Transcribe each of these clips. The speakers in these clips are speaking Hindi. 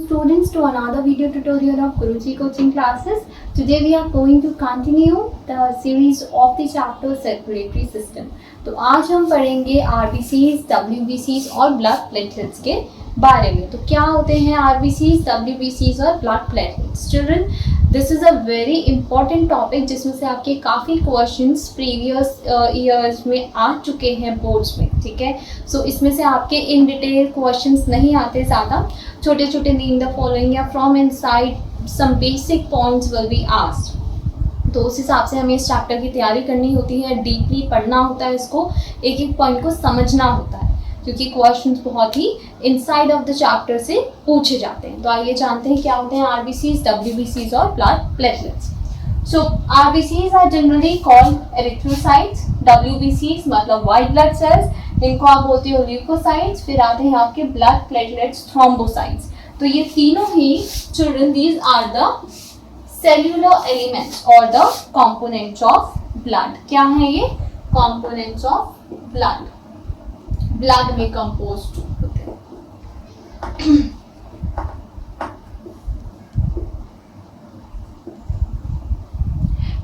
students to another video tutorial of Guruji Coaching Classes. Today we are going to continue the series of the chapter Circulatory System. तो आज हम पढ़ेंगे RBCs, WBCs और ब्लड प्लेटलेट्स के बारे में। तो क्या होते हैं RBCs, WBCs और blood platelets? Children, this is a very important topic जिसमें से आपके काफ़ी क्वेश्चंस प्रीवियस ईयर्स में आ चुके हैं बोर्ड्स में, ठीक है। सो इसमें से आपके इन डिटेल क्वेश्चंस नहीं आते ज़्यादा, छोटे छोटे नेम द फॉलोइंग या from inside some basic points will be asked. तो उस हिसाब से हमें इस चैप्टर की तैयारी करनी होती है, डीपली पढ़ना होता है, इसको एक एक पॉइंट को समझना होता है क्योंकि क्वेश्चंस बहुत ही इनसाइड ऑफ द चैप्टर से पूछे जाते हैं। तो आइए जानते हैं क्या होते हैं आरबीसीज, डब्ल्यूबीसीज और blood platelets. So RBCs are generally called erythrocytes, डब्ल्यूबीसीज मतलब व्हाइट ब्लड सेल्स, इनको आप बोलते हो ल्यूकोसाइट्स। फिर आते हैं आपके ब्लड प्लेटलेट्स, थ्रोम्बोसाइट्स। तो ये तीनों ही children these are the cellular elements और द कंपोनेंट्स ऑफ ब्लड। क्या है ये? कंपोनेंट्स ऑफ ब्लड, ब्लड में कंपोज्ड होते हैं।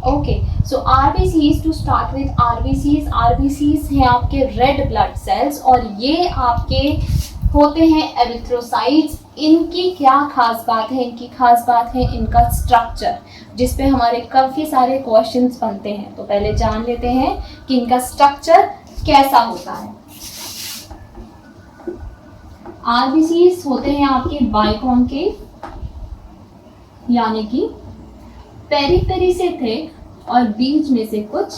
Okay, so RBCs, to start with RBCs. RBCs हैं आपके रेड ब्लड सेल्स और ये आपके होते हैं एरिथ्रोसाइट्स। इनकी क्या खास बात है? इनकी खास बात है इनका स्ट्रक्चर, जिस पे हमारे काफ़ी सारे क्वेश्चंस बनते हैं। तो पहले जान लेते हैं कि इनका स्ट्रक्चर कैसा होता है। आरबीसीज होते हैं आपके बाइकॉन्केव, यानी कि पेरीफेरी से थिक और बीच में से कुछ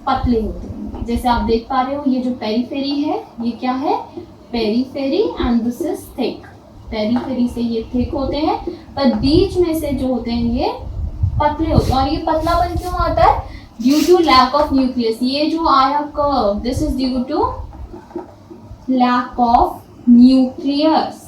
पतले होते हैं। जैसे आप देख पा रहे हो, ये जो पेरीफेरी है ये क्या है? Periphery and this is thick. Periphery से ये थिक होते हैं पर बीच में से जो होते हैं ये पतले होते हैं। और ये पतलापन क्यों आता है? Due to lack of nucleus. ये जो आया कर्व, this is due to lack of nucleus.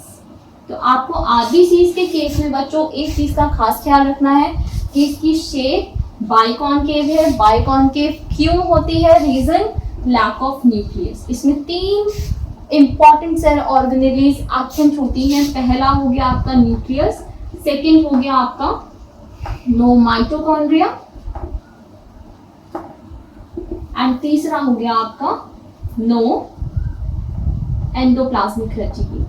तो आपको आरबीसीज के केस में बच्चों एक चीज का खास ख्याल रखना है कि इसकी शेप बाइकॉन्केव है। बाइकॉन्केव क्यों होती है? Reason lack of nucleus. इसमें तीन इंपॉर्टेंट सेल ऑर्गेनेलीज एब्सेंट होती हैं। पहला हो गया आपका न्यूक्लियस, सेकंड हो गया आपका नो माइटोकॉन्ड्रिया एंड तीसरा हो गया आपका no endoplasmic reticulum.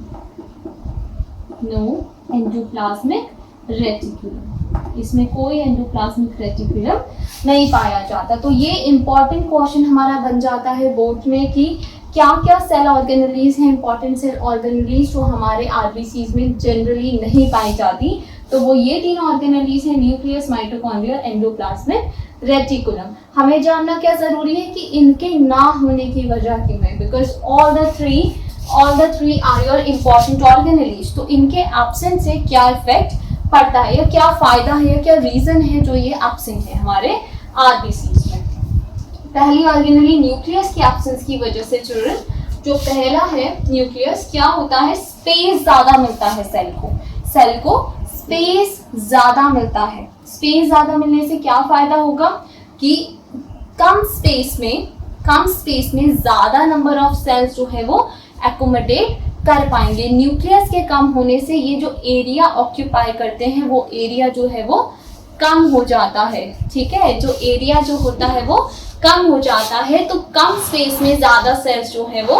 No endoplasmic reticulum, इसमें कोई एंडोप्लाज्मिक रेटिक्यूलम नहीं पाया जाता। तो ये इंपॉर्टेंट क्वेश्चन हमारा बन जाता है बोर्ड में कि क्या क्या सेल ऑर्गेनेलीज हैं, इंपॉर्टेंट सेल ऑर्गेनेलीज जो हमारे आरबीसीज में जनरली नहीं पाई जाती। तो वो ये तीन ऑर्गेनेलीज हैं, न्यूक्लियस, माइटोकॉन्ड्रिया, एंडोप्लाज्मिक रेटिकुलम। हमें जानना क्या जरूरी है कि इनके ना होने की वजह क्यों है, because all the three are your important organelles. तो इनके एब्सेंस से क्या इफेक्ट पड़ता है या क्या फायदा है या क्या रीजन है जो ये एब्सेंट है हमारे आरबीसीज में। पहली ऑर्गेनेली न्यूक्लियस की एब्सेंस की वजह से चिल्ड्रन, जो पहला है न्यूक्लियस, क्या होता है? स्पेस ज्यादा मिलता है सेल को स्पेस ज्यादा मिलता है। स्पेस ज्यादा मिलने से क्या फायदा होगा कि कम स्पेस में ज्यादा नंबर ऑफ सेल्स जो है वो एकोमोडेट कर पाएंगे। न्यूक्लियस के कम होने से ये जो एरिया ऑक्यूपाई करते हैं वो एरिया जो है वो कम हो जाता है, ठीक है। जो एरिया जो होता है वो कम हो जाता है, तो कम स्पेस में ज्यादा सेल्स जो है वो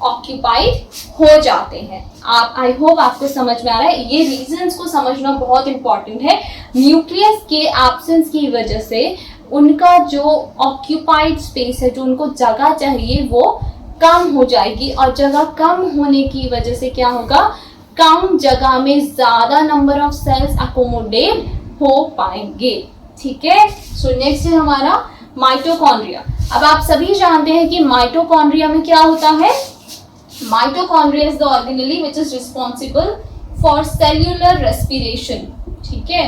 ऑक्यूपाइड हो जाते हैं। आप, आई होप आपको समझ में आ रहा है। ये रीजंस को समझना बहुत इंपॉर्टेंट है। न्यूक्लियस के एब्सेंस की वजह से उनका जो ऑक्यूपाइड स्पेस है, जो उनको जगह चाहिए, वो कम हो जाएगी और जगह कम होने की वजह से क्या होगा? कम जगह में ज्यादा नंबर ऑफ सेल्स एकोमोडेट हो पाएंगे, ठीक है। सो नेक्स्ट है हमारा माइटोकॉन्ड्रिया। अब आप सभी जानते हैं कि माइटोकॉन्ड्रिया में क्या होता है? Mitochondria is the organelle which is responsible for cellular respiration, ठीक है।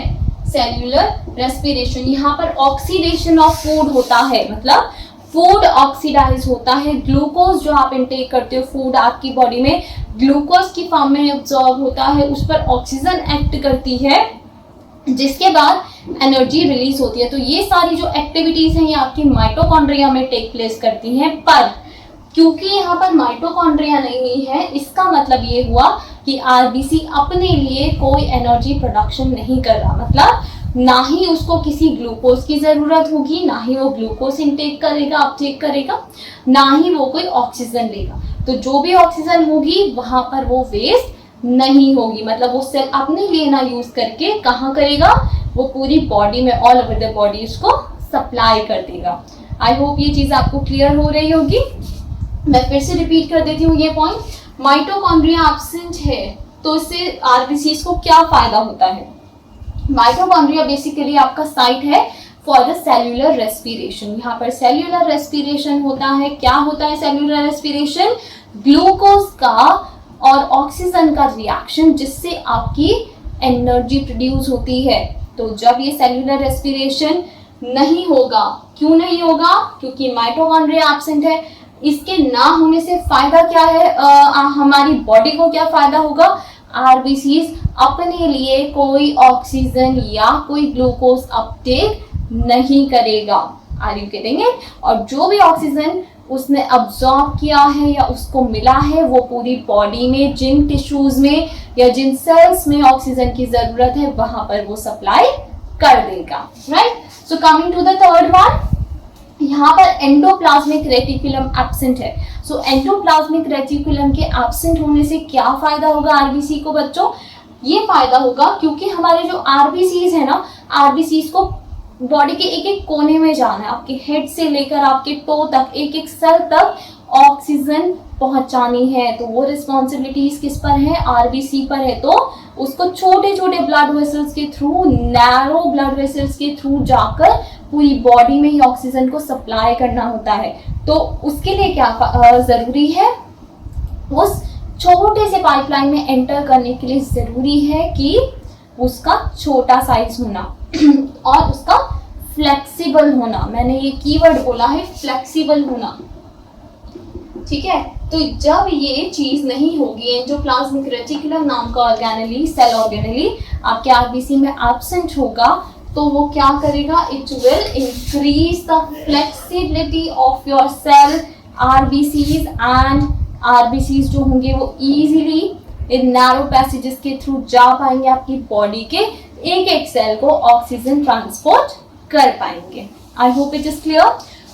सेल्यूलर रेस्पिरेशन, यहाँ पर ऑक्सीडेशन ऑफ फूड होता है, मतलब फूड ऑक्सीडाइज होता है। ग्लूकोज जो आप इनटेक करते हो, फूड आपकी बॉडी में ग्लूकोज की फॉर्म में एब्जॉर्ब होता है, उस पर ऑक्सीजन एक्ट करती है, जिसके बाद एनर्जी रिलीज होती है। तो ये सारी जो एक्टिविटीज हैं ये आपकी माइटोकॉन्ड्रिया में टेक प्लेस करती हैं। पर क्योंकि यहाँ पर माइटोकॉन्ड्रिया नहीं है, इसका मतलब ये हुआ कि आरबीसी अपने लिए कोई एनर्जी प्रोडक्शन नहीं कर रहा, मतलब ना ही उसको किसी ग्लूकोज की जरूरत होगी, ना ही वो ग्लूकोज इनटेक करेगा, अपटेक करेगा, ना ही वो कोई ऑक्सीजन लेगा। तो जो भी ऑक्सीजन होगी वहां पर वो वेस्ट नहीं होगी, मतलब वो सेल अपने लिए ना यूज करके कहाँ करेगा, वो पूरी बॉडी में, ऑल ओवर द बॉडी उसको सप्लाई कर देगा। आई होप ये चीज आपको क्लियर हो रही होगी। मैं फिर से रिपीट कर देती हूँ ये पॉइंट, माइटोकॉन्ड्रिया एब्सेंट है तो इससे आरबीसीज को क्या फायदा होता है। माइटोकॉन्ड्रिया बेसिकली आपका साइट है फॉर द सेल्यूलर रेस्पिरेशन, यहाँ पर सेल्यूलर रेस्पिरेशन होता है। क्या होता है सेल्यूलर रेस्पिरेशन? ग्लूकोज का और ऑक्सीजन का रिएक्शन जिससे आपकी एनर्जी प्रोड्यूस होती है। तो जब ये सेल्यूलर रेस्पिरेशन नहीं होगा, क्यों नहीं होगा? क्योंकि माइटोकॉन्ड्रिया एब्सेंट है। इसके ना होने से फायदा क्या है? हमारी बॉडी को क्या फायदा होगा? आरबीसीज अपने लिए कोई ऑक्सीजन या कोई ग्लूकोज अपटेक नहीं करेगा। Are you getting it? और जो भी ऑक्सीजन उसने अब्सॉर्ब किया है या उसको मिला है वो पूरी बॉडी में जिन टिश्यूज में या जिन सेल्स में ऑक्सीजन की जरूरत है वहां पर वो सप्लाई कर देगा, right? So coming to the third one, यहाँ पर एंडोप्लाज्मिक रेटिकुलम एब्सेंट है। सो एंडोप्लाज्मिक रेटिकुलम के एब्सेंट होने से क्या फायदा होगा आरबीसी को बच्चों? ये फायदा होगा क्योंकि हमारे जो आरबीसीज है ना, आरबीसीज को बॉडी के एक एक कोने में जाना है, आपके हेड से लेकर आपके टो तक, एक एक सेल तक ऑक्सीजन पहुंचानी है। तो वो रिस्पॉन्सिबिलिटीज किस पर है? आरबीसी पर है। तो उसको छोटे छोटे ब्लड वेसल्स के थ्रू, नैरो ब्लड वेसल्स के थ्रू जाकर पूरी बॉडी में ही ऑक्सीजन को सप्लाई करना होता है। तो उसके लिए क्या जरूरी है? उस छोटे से पाइपलाइन में एंटर करने के लिए जरूरी है कि उसका छोटा साइज होना और उसका फ्लेक्सिबल होना। मैंने ये कीवर्ड बोला है, फ्लेक्सिबल होना, ठीक है? तो जब ये चीज नहीं होगी, एंडोप्लाज्मिक रेटिकुलम नाम का ऑर्गेनेली, सेल ऑर्गेनेली आपके आरबीसी में एब्सेंट होगा, तो वो क्या करेगा? It will increase the flexibility of your cell RBCs, and RBCs जो होंगे वो इजीली इन नैरो पैसेजेस के थ्रू जा पाएंगे, आपकी बॉडी के एक एक सेल को ऑक्सीजन ट्रांसपोर्ट कर पाएंगे। I hope it is clear.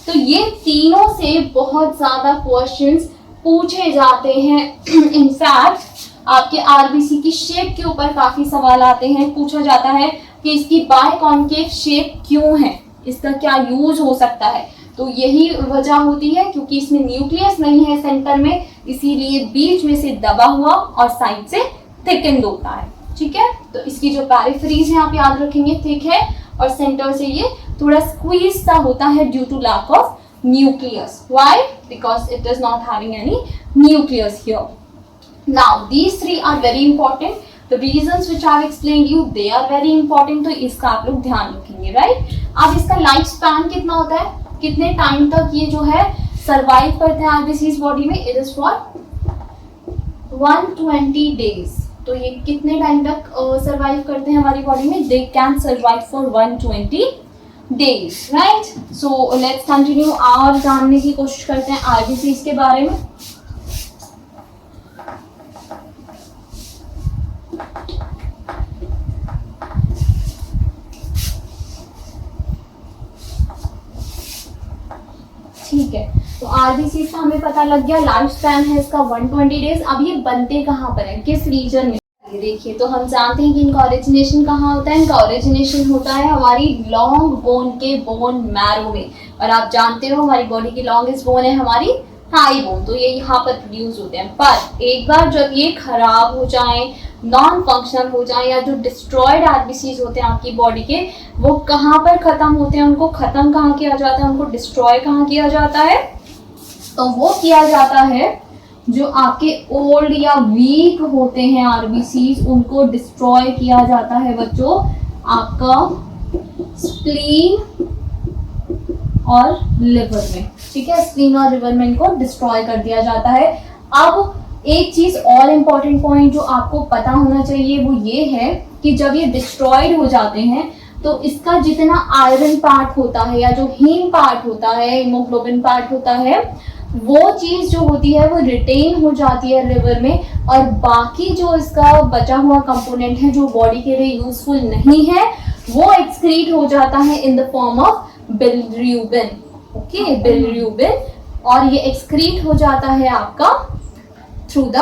तो ये तीनों से बहुत ज्यादा क्वेश्चंस पूछे जाते हैं। इनफैक्ट आपके आरबीसी की शेप के ऊपर काफी सवाल आते हैं। पूछा जाता है कि इसकी बायकॉन्केव शेप क्यों है, इसका क्या यूज हो सकता है? तो यही वजह होती है क्योंकि इसमें न्यूक्लियस नहीं है सेंटर में, इसीलिए बीच में से दबा हुआ और साइड से थिकन्ड होता है, ठीक है? तो इसकी जो पेरिफेरीज है आप याद रखेंगे, थिक है, और सेंटर से ये थोड़ा स्क्वीज सा होता है due to lack of nucleus. Why? Because it is not having any nucleus here. Now these three are very important, the reasons which I have explained you, they are very important. तो इसका आप लोग ध्यान रखेंगे, राइट? अब इसका लाइफ स्पैन कितना होता है, कितने टाइम तक ये जो है सर्वाइव करते हैं आरबीसीज बॉडी में? It is for 120 days. तो ये कितने टाइम तक सर्वाइव करते हैं हमारी बॉडी में? They can survive for 120 days, right? So let's continue और जानने की कोशिश करते हैं आरबीसीज के बारे में। ठीक है, तो आरबीसी का हमें पता लग गया, लाइफ स्पैन है इसका 120 डेज। अब ये बनते कहाँ पर है, किस रीजन में? ये देखिए, तो हम जानते हैं कि इनका ओरिजिनेशन कहाँ होता है। इनका ओरिजिनेशन होता है हमारी लॉन्ग बोन के बोन मैरो में, और आप जानते हो हमारी बॉडी की लॉन्गेस्ट बोन है हमारी थाई बोन, तो ये यहाँ पर प्रोड्यूस होते हैं। पर एक बार जब ये खराब हो जाए, नॉन फंक्शनल हो जाए, या जो डिस्ट्रॉयड आरबीसीज होते हैं आपकी बॉडी के, वो कहाँ पर खत्म होते हैं? उनको खत्म कहाँ किया जाता है, उनको डिस्ट्रॉय कहाँ किया जाता है? तो वो किया जाता है जो आपके ओल्ड या वीक होते हैं आरबीसीज, उनको डिस्ट्रॉय किया जाता है बच्चों आपका स्प्लीन और लिवर में, ठीक है? स्प्लीन और लिवर में इनको डिस्ट्रॉय कर दिया जाता है। अब एक चीज और इम्पॉर्टेंट पॉइंट जो आपको पता होना चाहिए वो ये है कि जब ये डिस्ट्रॉयड हो जाते हैं तो इसका जितना आयरन पार्ट होता है या जो हीम पार्ट होता है, हीमोग्लोबिन पार्ट होता है, वो चीज जो होती है वो रिटेन हो जाती है लिवर में, और बाकी जो इसका बचा हुआ कंपोनेंट है जो बॉडी के लिए यूजफुल नहीं है वो एक्सक्रीट हो जाता है in the form of bilirubin. Okay, bilirubin, और ये एक्सक्रीट हो जाता है आपका थ्रू द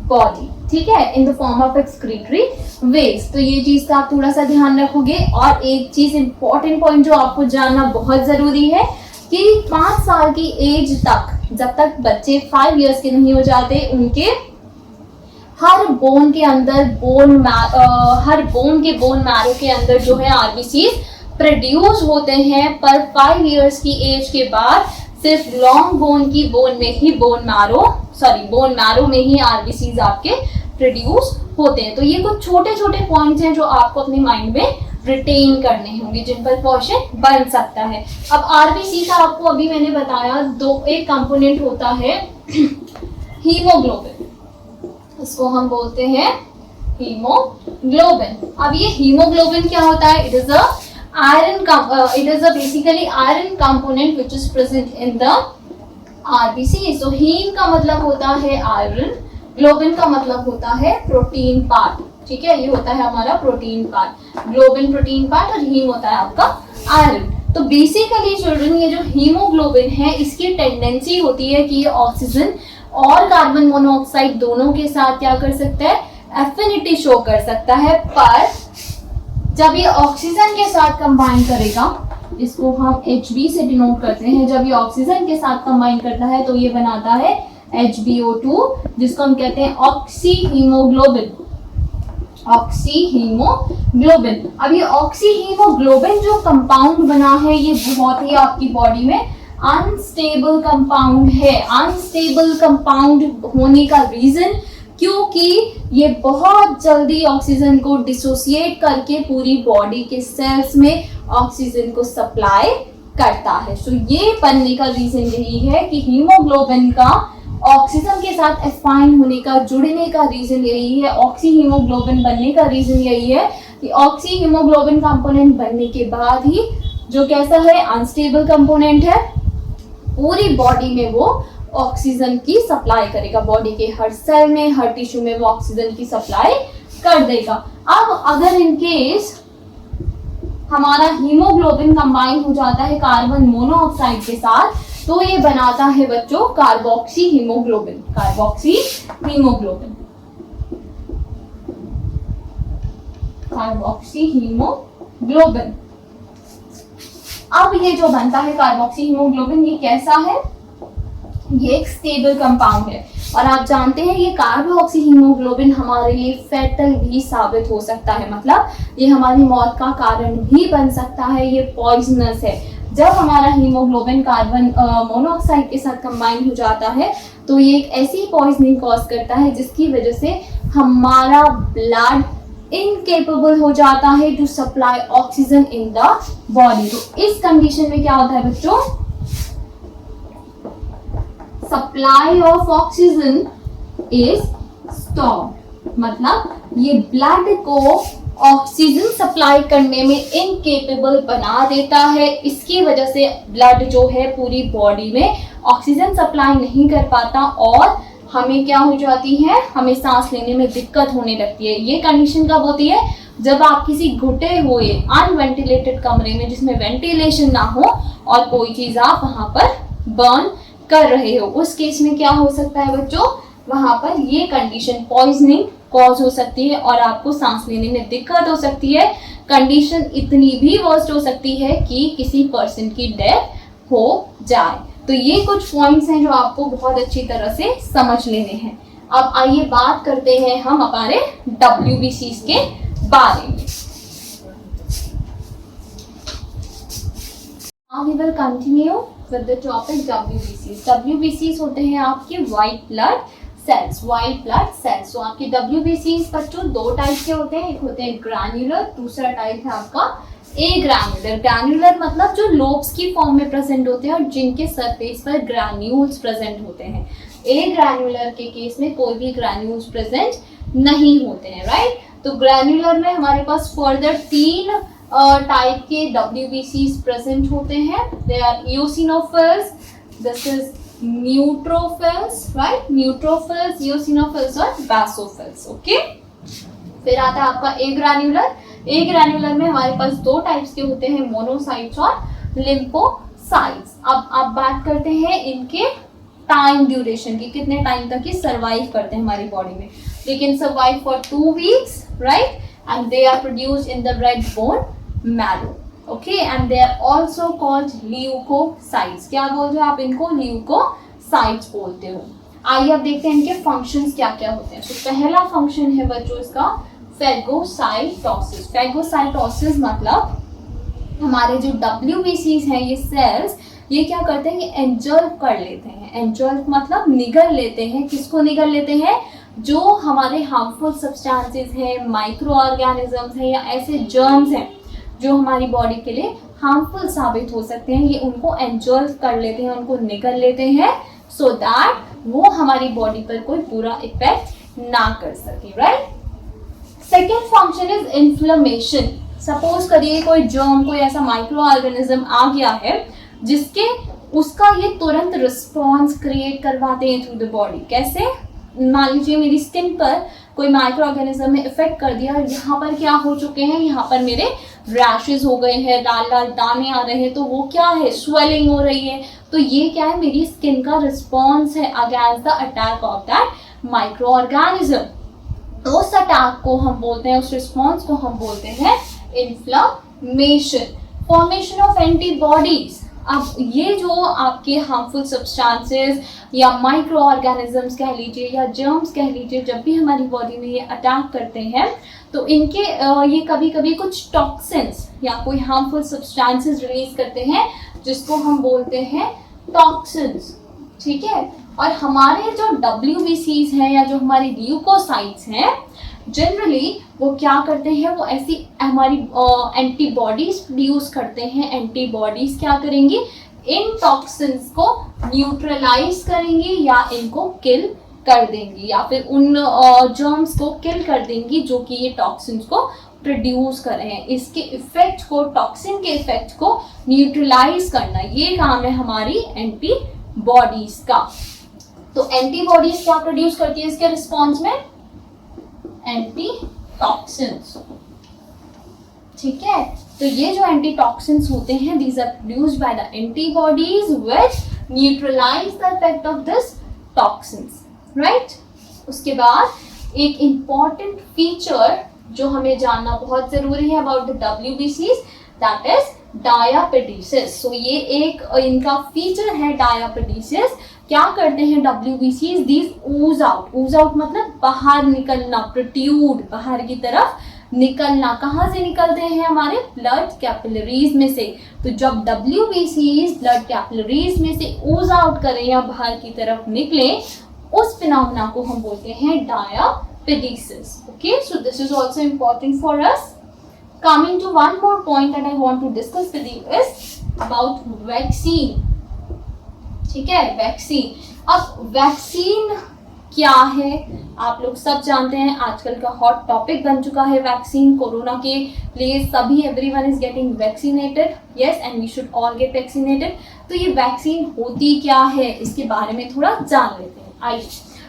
बॉडी, ठीक है, in the form of excretory waste. तो ये चीज का आप थोड़ा सा ध्यान रखोगे। और एक चीज इंपॉर्टेंट पॉइंट जो आपको जानना बहुत जरूरी है कि 5 साल की एज तक, जब तक बच्चे 5 इयर्स के नहीं हो जाते, उनके हर बोन के अंदर हर बोन के बोन मैरो के अंदर जो है आरबीसी प्रोड्यूस होते हैं। पर 5 इयर्स की एज के बाद सिर्फ लॉन्ग बोन की बोन मैरो में ही आरबीसी आपके प्रोड्यूस होते हैं। तो ये कुछ छोटे छोटे पॉइंट्स हैं जो आपको अपने माइंड में रिटेन करने होंगे, जिन पर क्वेश्चन बन सकता है। अब आरबीसी का आपको अभी मैंने बताया एक कंपोनेंट होता है हीमोग्लोबिन, इसको हम बोलते हैं हीमोग्लोबिन। अब ये हीमोग्लोबिन क्या होता है? It is a basically iron component which is present in the RBC. So haem का मतलब होता है आयरन, ग्लोबिन का मतलब होता है प्रोटीन पार्ट, ठीक है, ये होता है हमारा protein part, globin protein part और हीम होता है आपका आयरन। तो बेसिकली चिल्ड्रन ये जो हीमोग्लोबिन है इसकी टेंडेंसी होती है कि ये ऑक्सीजन और कार्बन मोनोऑक्साइड दोनों के साथ क्या कर सकता है? एफिनिटी शो कर सकता है। पर जब ये ऑक्सीजन के साथ कंबाइन करेगा, इसको हम Hb से डिनोट करते हैं, जब ये ऑक्सीजन के साथ कंबाइन करता है तो ये बनाता है HbO2, जिसको हम कहते हैं ऑक्सी हीमोग्लोबिन। अब ये ऑक्सी हीमोग्लोबिन जो कंपाउंड बना है ये बहुत ही आपकी बॉडी में अनस्टेबल कंपाउंड है। अनस्टेबल कंपाउंड होने का रीजन क्योंकि ये बहुत जल्दी ऑक्सीजन को डिसोसिएट करके पूरी बॉडी के सेल्स में ऑक्सीजन को सप्लाई करता है। सो ये बनने का रीजन यही है कि हीमोग्लोबिन का ऑक्सीजन के साथ एफाइन होने का, जुड़ने का रीजन यही है, ऑक्सी हीमोग्लोबिन बनने का रीजन यही है कि ऑक्सी हीमोग्लोबिन कंपोनेंट बनने के बाद ही जो कैसा है? अनस्टेबल कंपोनेंट है, पूरी बॉडी में वो ऑक्सीजन की सप्लाई करेगा, बॉडी के हर सेल में, हर टिश्यू में वो ऑक्सीजन की सप्लाई कर देगा। अब अगर इन केस हमारा हीमोग्लोबिन कंबाइन हो जाता है कार्बन मोनोऑक्साइड के साथ, तो ये बनाता है बच्चों कार्बोक्सी हीमोग्लोबिन। अब ये जो बनता है कार्बोक्सी हीमोग्लोबिन, ये कैसा है? ये एक स्टेबल कंपाउंड है, और आप जानते हैं ये कार्बोक्सी हीमोग्लोबिन हमारे लिए फेटल भी साबित हो सकता है, मतलब ये हमारी मौत का कारण भी बन सकता है, ये पॉइजनस है। जब हमारा हीमोग्लोबिन कार्बन मोनोऑक्साइड के साथ कंबाइन हो जाता है तो ये एक ऐसी पॉइजनिंग कॉज करता है जिसकी वजह से हमारा ब्लड इनकेपेबल हो जाता है to supply oxygen in the body. तो इस कंडीशन में क्या होता है बच्चों? Supply of oxygen is stopped, मतलब ये ब्लड को ऑक्सीजन सप्लाई करने में इनकेपेबल बना देता है। इसकी वजह से ब्लड जो है पूरी बॉडी में ऑक्सीजन सप्लाई नहीं कर पाता और हमें क्या हो जाती है? हमें सांस लेने में दिक्कत होने लगती है। ये कंडीशन कब होती है? जब आप किसी घुटे हुए अनवेंटिलेटेड कमरे में जिसमें वेंटिलेशन ना हो और कोई चीज आप वहां पर बर्न कर रहे हो, उस केस में क्या हो सकता है बच्चों? वहां पर ये कंडीशन पॉइजनिंग कॉज हो सकती है और आपको सांस लेने में दिक्कत हो सकती है। कंडीशन इतनी भी वर्स्ट हो सकती है कि किसी पर्सन की डेथ हो जाए। तो ये कुछ पॉइंट्स हैं जो आपको बहुत अच्छी तरह से समझ लेने हैं। अब आइए बात करते हैं हम हमारे WBCs के बारे में। Now we will continue with the topic WBCs. WBCs होते हैं आपके व्हाइट ब्लड सेल्स। तो आपके WBCs बच्चों दो टाइप के होते हैं, एक होते हैं ग्रैन्युलर, दूसरा टाइप है आपका ए ग्रैन्युलर। ग्रैन्युलर मतलब जो लोब्स की फॉर्म में प्रेजेंट होते हैं और जिनके सरफेस पर ग्रैन्यूल्स प्रेजेंट होते हैं। ए ग्रैन्युलर के केस में कोई भी ग्रैन्यूल्स प्रेजेंट नहीं होते हैं, राइट। तो ग्रैन्युलर में हमारे पास फर्दर 3 टाइप के WBCs प्रेजेंट होते हैं। They are eosinophils, this is neutrophils, right, neutrophils, eosinophils और बेसोफिल्स। ओके, फिर आता है आपका ए ग्रैन्युलर। ए ग्रैन्युलर में हमारे पास दो टाइप्स के होते हैं, मोनोसाइट्स और लिम्फोसाइट्स। अब आप बात करते हैं इनके टाइम ड्यूरेशन की, कितने टाइम तक ये सर्वाइव करते हैं हमारी बॉडी में। They can survive for 2 weeks, right, and they are produced in the red bone marrow. Okay, and they are also called leukocytes. क्या बोलते हो आप इनको? ल्यूकोसाइट्स बोलते हो। आइए अब देखते हैं इनके फंक्शंस क्या क्या होते हैं। तो पहला फंक्शन है बच्चों इसका फेगोसाइटोसिस। फेगोसाइटोसिस मतलब हमारे जो WBCs हैं, ये सेल्स, ये क्या करते हैं, ये एंजल्व कर लेते हैं। एंजल्व मतलब निगल लेते हैं। किसको निगल लेते हैं? जो हमारे हार्मफुल सब्सटेंसेस हैं, माइक्रो ऑर्गेनिजम्स हैं या ऐसे जर्म्स हैं जो हमारी बॉडी के लिए हार्मफुल साबित हो सकते हैं, ये उनको एंजल्व कर लेते हैं, उनको निगल लेते हैं, सो दैट वो हमारी बॉडी पर कोई बुरा इफेक्ट ना कर सके, right. Second function is inflammation. Suppose करिए कोई जर्म, कोई ऐसा माइक्रो ऑर्गेनिज्म आ गया है जिसके उसका ये तुरंत रिस्पॉन्स क्रिएट करवाते हैं थ्रू द बॉडी। कैसे? मान लीजिए मेरी स्किन पर कोई माइक्रो ऑर्गेनिज्म ने इफेक्ट कर दिया, यहाँ पर क्या हो चुके हैं, यहाँ पर मेरे रैशेज हो गए हैं, लाल लाल दाने आ रहे हैं, तो वो क्या है, स्वेलिंग हो रही है। तो ये क्या है, मेरी स्किन का रिस्पॉन्स है against the attack of that micro organism. उस अटैक को हम बोलते हैं, उस रिस्पॉन्स को हम बोलते हैं इन्फ्लेमेशन। Formation of antibodies. अब ये जो आपके हार्मफुल सब्सटेंसेस या माइक्रो ऑर्गेनिजम्स कह लीजिए या जर्म्स कह लीजिए, जब भी हमारी बॉडी में ये अटैक करते हैं तो इनके ये कभी कभी कुछ टॉक्सिन्स या कोई हार्मफुल सब्सटेंसेस रिलीज करते हैं जिसको हम बोलते हैं टॉक्सिन्स, ठीक है। और हमारे जो WBCs हैं या जो हमारी ल्यूकोसाइट्स हैं, जनरली वो क्या करते हैं, वो ऐसी हमारी एंटीबॉडीज प्रोड्यूस करते हैं। एंटीबॉडीज क्या करेंगी, इन टॉक्सिन्स को न्यूट्रलाइज करेंगी या इनको किल कर देंगी या फिर उन जर्म्स को किल कर देंगी जो कि ये टॉक्सिन्स को प्रोड्यूस कर रहे हैं। इसके इफेक्ट को, टॉक्सिन के इफेक्ट को न्यूट्रलाइज करना, ये काम है हमारी एंटीबॉडीज का। तो एंटीबॉडीज क्या प्रोड्यूस करती है इसके रिस्पॉन्स में, एंटीटॉक्सिन्स, ठीक है। तो ये जो एंटीटॉक्सिन्स होते हैं, these are produced by the antibodies which neutralise the effect of this toxins, right. उसके बाद एक इंपॉर्टेंट फीचर जो हमें जानना बहुत जरूरी है about the WBCs, that is diapedesis. So ये एक इनका फीचर है डायापेटिसिस। क्या करते हैं WBCs, these ooze out। ooze out मतलब बाहर निकलना, प्रोट्यूड, बाहर की तरफ निकलना। कहाँ से निकलते हैं, हमारे ब्लड कैपिलरीज में से। तो जब WBCs ब्लड कैपिलरीज में से ooze out करें या बाहर की तरफ निकले, उस फिनोमेना को हम बोलते हैं diapedesis. Okay, so this is also important for us. Coming to one more point that I want to discuss with you is about vaccine, ठीक है, वैक्सीन। अब वैक्सीन क्या है, आप लोग सब जानते हैं, आजकल का हॉट टॉपिक बन चुका है वैक्सीन। कोरोना के लिए सभी, everyone is getting vaccinated, yes, and we should all get vaccinated. तो ये वैक्सीन होती क्या है, इसके बारे में थोड़ा जान लेते हैं, आइए।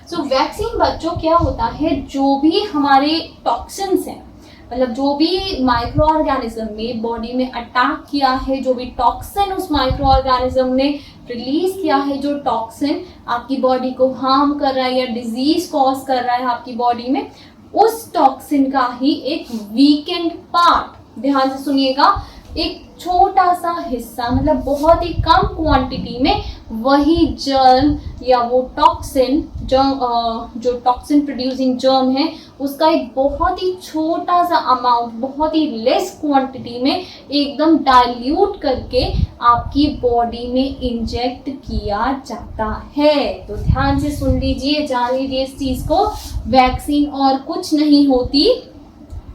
सो वैक्सीन बच्चों क्या होता है, जो भी हमारे टॉक्सिन्स हैं, मतलब जो भी माइक्रो ऑर्गेनिज्म में बॉडी में अटैक किया है, जो भी टॉक्सिन उस माइक्रो ऑर्गेनिज्म ने रिलीज किया है, जो टॉक्सिन आपकी बॉडी को हार्म कर रहा है या डिजीज कॉज कर रहा है आपकी बॉडी में, उस टॉक्सिन का ही एक वीकेंड पार्ट, ध्यान से सुनिएगा, एक छोटा सा हिस्सा, मतलब बहुत ही कम क्वांटिटी में वही जर्म या वो टॉक्सिन, जो टॉक्सिन प्रोड्यूसिंग जर्म है, उसका एक बहुत ही छोटा सा अमाउंट, बहुत ही लेस क्वांटिटी में एकदम डाइल्यूट करके आपकी बॉडी में इंजेक्ट किया जाता है। तो ध्यान से सुन लीजिए, जान लीजिए इस चीज को, वैक्सीन और कुछ नहीं होती,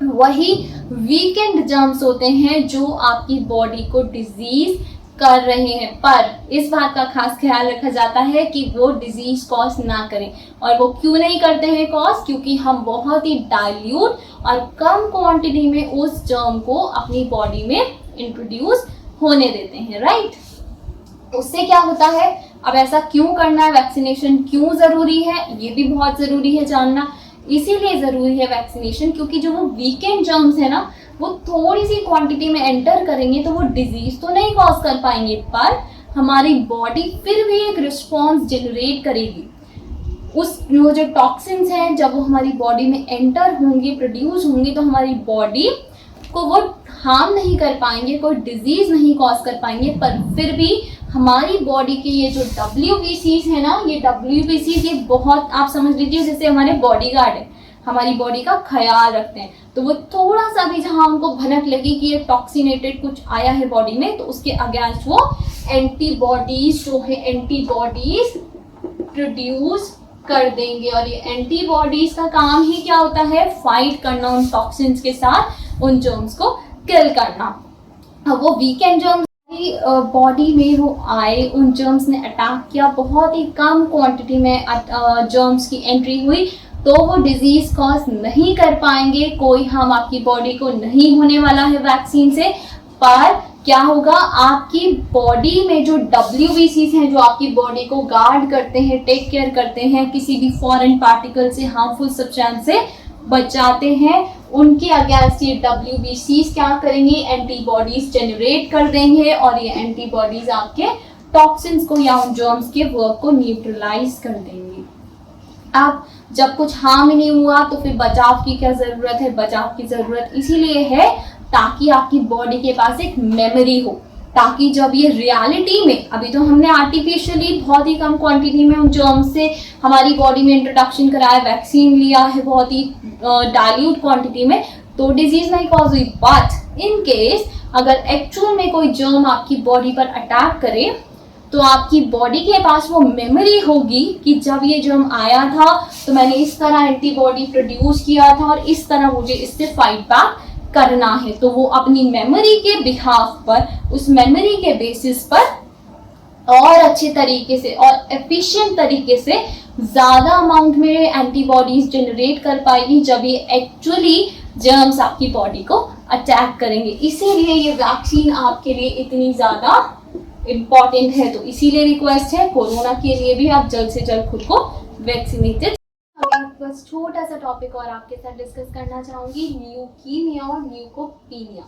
वही वीकेंड जर्म्स होते हैं जो आपकी बॉडी को डिजीज कर रहे हैं। पर इस बात का खास ख्याल रखा जाता है कि वो डिजीज कॉज ना करें। और वो क्यों नहीं करते हैं कॉज, क्योंकि हम बहुत ही डाइल्यूट और कम क्वांटिटी में उस जर्म को अपनी बॉडी में इंट्रोड्यूस होने देते हैं, राइट। उससे क्या होता है, अब ऐसा क्यों करना है, वैक्सीनेशन क्यों जरूरी है, ये भी बहुत जरूरी है जानना। इसीलिए जरूरी है वैक्सीनेशन क्योंकि जो वो वीकेंड जर्म्स है ना, वो थोड़ी सी क्वांटिटी में एंटर करेंगे तो वो डिजीज तो नहीं कॉज कर पाएंगे, पर हमारी बॉडी फिर भी एक रिस्पॉन्स जनरेट करेगी। उस वो जो टॉक्सिन्स हैं जब वो हमारी बॉडी में एंटर होंगे, प्रोड्यूस होंगे, तो हमारी बॉडी को वो हार्म नहीं कर पाएंगे, कोई डिजीज नहीं कॉज कर पाएंगे, पर फिर भी हमारी बॉडी के ये जो WBCs है ना, ये WBCs ये बहुत, आप समझ लीजिए जैसे हमारे बॉडीगार्ड है, हमारी बॉडी का ख्याल रखते हैं। तो वो थोड़ा सा भी जहाँ उनको भनक लगी कि ये टॉक्सिनेटेड कुछ आया है बॉडी में, तो उसके अगेंस्ट वो एंटीबॉडीज जो है, एंटीबॉडीज प्रोड्यूस कर देंगे। और ये एंटीबॉडीज का काम ही क्या होता है, फाइट करना उन टॉक्सिन्स के साथ, उन जर्म्स को किल करना। अब वो वीकेंड जर्म्स बॉडी में वो आए, उन जर्म्स ने अटैक किया, बहुत ही कम क्वांटिटी में जर्म्स की एंट्री हुई, तो वो डिजीज कॉज नहीं कर पाएंगे, कोई हार्म आपकी बॉडी को नहीं होने वाला है वैक्सीन से। पर क्या होगा, आपकी बॉडी में जो WBCs हैं, जो आपकी बॉडी को गार्ड करते हैं, टेक केयर करते हैं, किसी भी फॉरेन पार्टिकल से, हार्मफुल सब्सटेंस से बचाते हैं, उनके अगेंस्ट ये WBCs क्या करेंगे, एंटीबॉडीज जनरेट कर देंगे, और ये एंटीबॉडीज आपके टॉक्सिन्स को या उन जर्म्स के वर्क को न्यूट्रलाइज कर देंगे। अब जब कुछ हार्म ही नहीं हुआ तो फिर बचाव की क्या जरूरत है, बचाव की जरूरत इसीलिए है ताकि आपकी बॉडी के पास एक मेमोरी हो, ताकि जब ये रियलिटी में, अभी तो हमने आर्टिफिशियली बहुत ही कम क्वांटिटी में उन जर्म्स से हमारी बॉडी में इंट्रोडक्शन कराया, वैक्सीन लिया है बहुत ही डाइल्यूट क्वांटिटी में, तो डिजीज नहीं कॉज हुई। बट इन केस अगर एक्चुअल में कोई जर्म आपकी बॉडी पर अटैक करे, तो आपकी बॉडी के पास वो मेमोरी होगी कि जब ये जर्म आया था तो मैंने इस तरह एंटीबॉडी प्रोड्यूस किया था और इस तरह मुझे इससे फाइट बैक करना है। तो वो अपनी मेमोरी के बिहाफ पर, उस मेमोरी के बेसिस पर और अच्छे तरीके से और एफिशिएंट तरीके से ज़्यादा अमाउंट में एंटीबॉडीज जनरेट कर पाएगी जब ये एक्चुअली जर्म्स आपकी बॉडी को अटैक करेंगे। इसीलिए ये वैक्सीन आपके लिए इतनी ज़्यादा इम्पॉर्टेंट है। तो इसीलिए रिक्वेस्ट है, कोरोना के लिए भी आप जल्द से जल्द खुद को वैक्सीनेटेड। बस छोटा सा टॉपिक और आपके साथ डिस्कस करना चाहूँगी, ल्यूकीमिया और ल्यूकोपीनिया।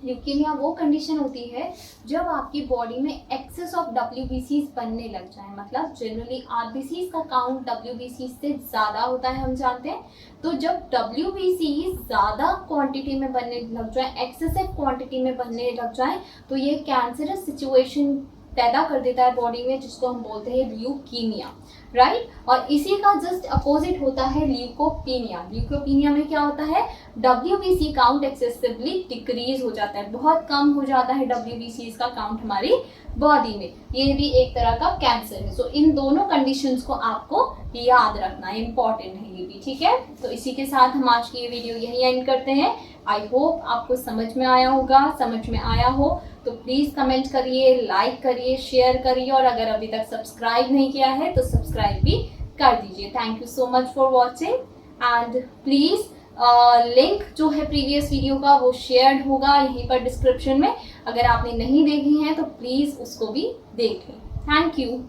ल्यूकीमिया वो कंडीशन होती है जब आपकी बॉडी में एक्सेस ऑफ WBCs बनने लग जाए, मतलब जनरली RBCs का काउंट WBCs से ज़्यादा होता है, हम जानते हैं। तो जब WBCs ज़्यादा क्वांटिटी में बनने लग जाए, एक्सेसिव क्वांटिटी में बनने लग जाए, तो ये कैंसरस सिचुएशन पैदा कर देता है बॉडी में, जिसको हम बोलते हैं ल्यूकीमिया, राइट। और इसी का जस्ट अपोजिट होता है ल्यूकोपीनिया। ल्यूकोपीनिया में क्या होता है, WBC काउंट एक्सेसिवली डिक्रीज हो जाता है, बहुत कम हो जाता है WBCs का काउंट हमारी बॉडी में। ये भी एक तरह का कैंसर है। सो इन दोनों कंडीशंस को आपको याद रखना है, इंपॉर्टेंट है ये भी, ठीक है। तो इसी के साथ हम आज की ये वीडियो यही एंड करते हैं। आई होप आपको समझ में आया होगा। समझ में आया हो तो प्लीज़ कमेंट करिए, लाइक करिए, शेयर करिए, और अगर अभी तक सब्सक्राइब नहीं किया है तो सब्सक्राइब भी कर दीजिए। Thank you so much for watching, and please link जो है प्रीवियस वीडियो का वो शेयर्ड होगा यहीं पर डिस्क्रिप्शन में। अगर आपने नहीं देखी है तो प्लीज़ उसको भी देख लें। Thank you.